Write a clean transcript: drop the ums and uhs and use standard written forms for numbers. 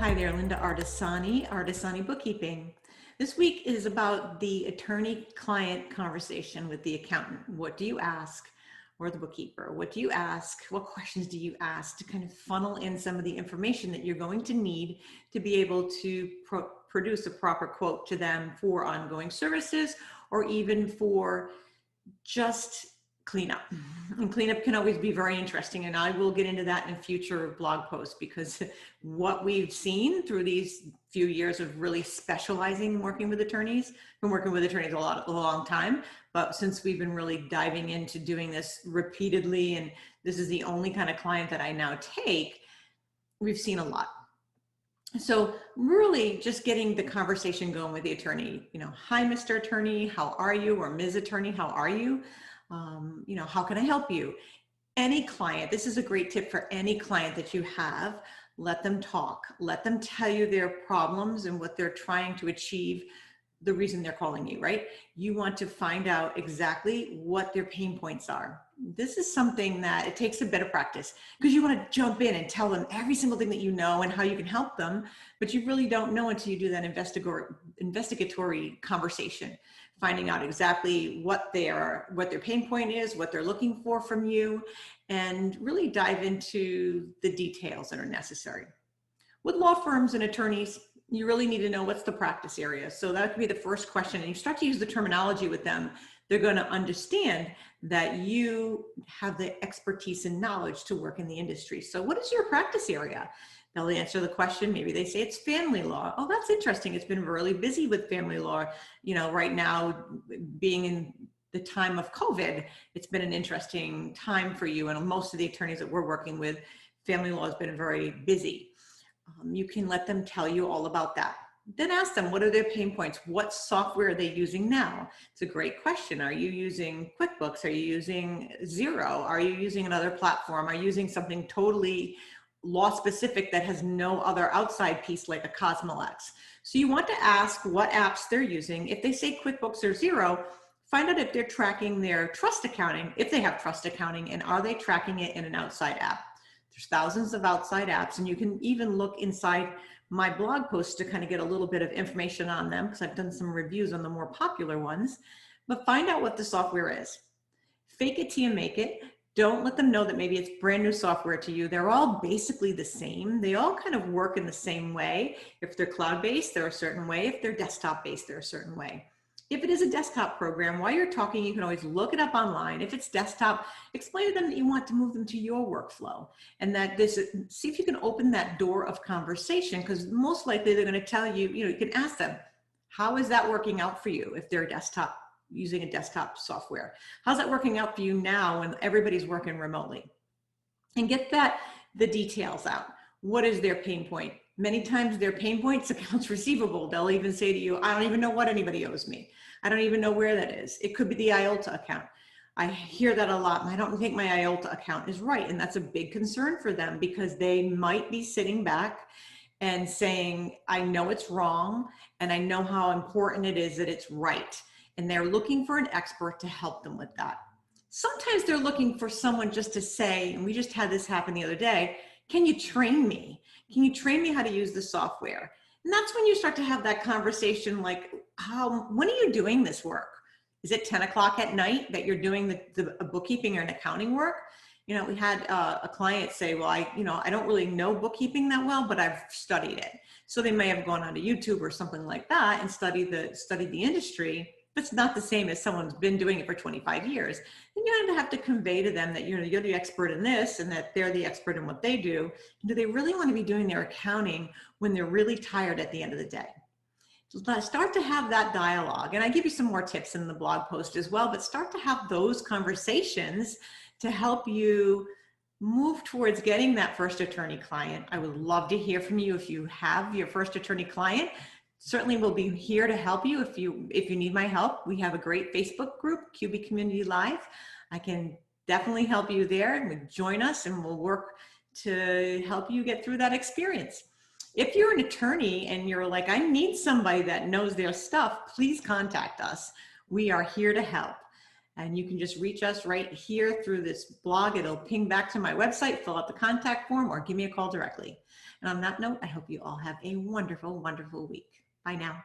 Hi there, Linda Artesani Bookkeeping. This week is about the attorney-client conversation with the accountant. What do you ask? Or the bookkeeper? What do you ask? What questions do you ask to kind of funnel in some of the information that you're going to need to be able to produce a proper quote to them for ongoing services or even for just cleanup. And cleanup can always be very interesting, and I will get into that in future blog posts, because what we've seen through these few years of really specializing working with attorneys, been working with attorneys a long time, but since we've been really diving into doing this repeatedly, and this is the only kind of client that I now take, we've seen a lot. So really just getting the conversation going with the attorney, hi, Mr. Attorney, how are you? Or Ms. Attorney, how are you? How can I help you? Any client, this is a great tip for any client that you have. Let them talk, let them tell you their problems and what they're trying to achieve, the reason they're calling you, right? You want to find out exactly what their pain points are. This is something that it takes a bit of practice, because you want to jump in and tell them every single thing that you know and how you can help them, but you really don't know until you do that investigatory conversation, finding out exactly what their pain point is, what they're looking for from you, and really dive into the details that are necessary. With law firms and attorneys, you really need to know what's the practice area. So that could be the first question. And you start to use the terminology with them, they're going to understand that you have the expertise and knowledge to work in the industry. So what is your practice area? They'll answer the question. Maybe they say it's family law. Oh, that's interesting. It's been really busy with family law. Right now, being in the time of COVID, it's been an interesting time for you. And most of the attorneys that we're working with, family law has been very busy. You can let them tell you all about that. Then ask them, what are their pain points? What software are they using now? It's a great question. Are you using QuickBooks? Are you using Xero? Are you using another platform? Are you using something totally law specific that has no other outside piece like a Cosmolex? So you want to ask what apps they're using. If they say QuickBooks or Xero, find out if they're tracking their trust accounting, if they have trust accounting, and are they tracking it in an outside app? There's thousands of outside apps, and you can even look inside my blog posts to kind of get a little bit of information on them, because I've done some reviews on the more popular ones. But find out what the software is. Fake it till you make it. Don't let them know that maybe it's brand new software to you. They're all basically the same. They all kind of work in the same way. If they're cloud-based, they're a certain way. If they're desktop-based, they're a certain way. If it is a desktop program, while you're talking, you can always look it up online. If it's desktop, explain to them that you want to move them to your workflow, and that see if you can open that door of conversation, because most likely they're going to tell you, you can ask them, how is that working out for you if they're using a desktop software? How's that working out for you now when everybody's working remotely? And get the details out. What is their pain point? Many times their pain point's accounts receivable. They'll even say to you, I don't even know what anybody owes me. I don't even know where that is. It could be the IOLTA account. I hear that a lot, and I don't think my IOLTA account is right. And that's a big concern for them, because they might be sitting back and saying, I know it's wrong, and I know how important it is that it's right. And they're looking for an expert to help them with that. Sometimes they're looking for someone just to say, and we just had this happen the other day, can you train me? Can you train me how to use the software? And that's when you start to have that conversation like, when are you doing this work? Is it 10 o'clock at night that you're doing the bookkeeping or an accounting work? We had a client say, well, I don't really know bookkeeping that well, but I've studied it. So they may have gone onto YouTube or something like that and studied the industry. That's not the same as someone's been doing it for 25 years. And you have to convey to them that you're the expert in this and that they're the expert in what they do. And do they really want to be doing their accounting when they're really tired at the end of the day? So start to have that dialogue. And I give you some more tips in the blog post as well, but start to have those conversations to help you move towards getting that first attorney client. I would love to hear from you if you have your first attorney client. Certainly we'll be here to help you if you need my help. We have a great Facebook group, QB Community Live. I can definitely help you there, and join us and we'll work to help you get through that experience. If you're an attorney and you're like, I need somebody that knows their stuff, please contact us. We are here to help. And you can just reach us right here through this blog. It'll ping back to my website, fill out the contact form, or give me a call directly. And on that note, I hope you all have a wonderful, wonderful week. Bye now.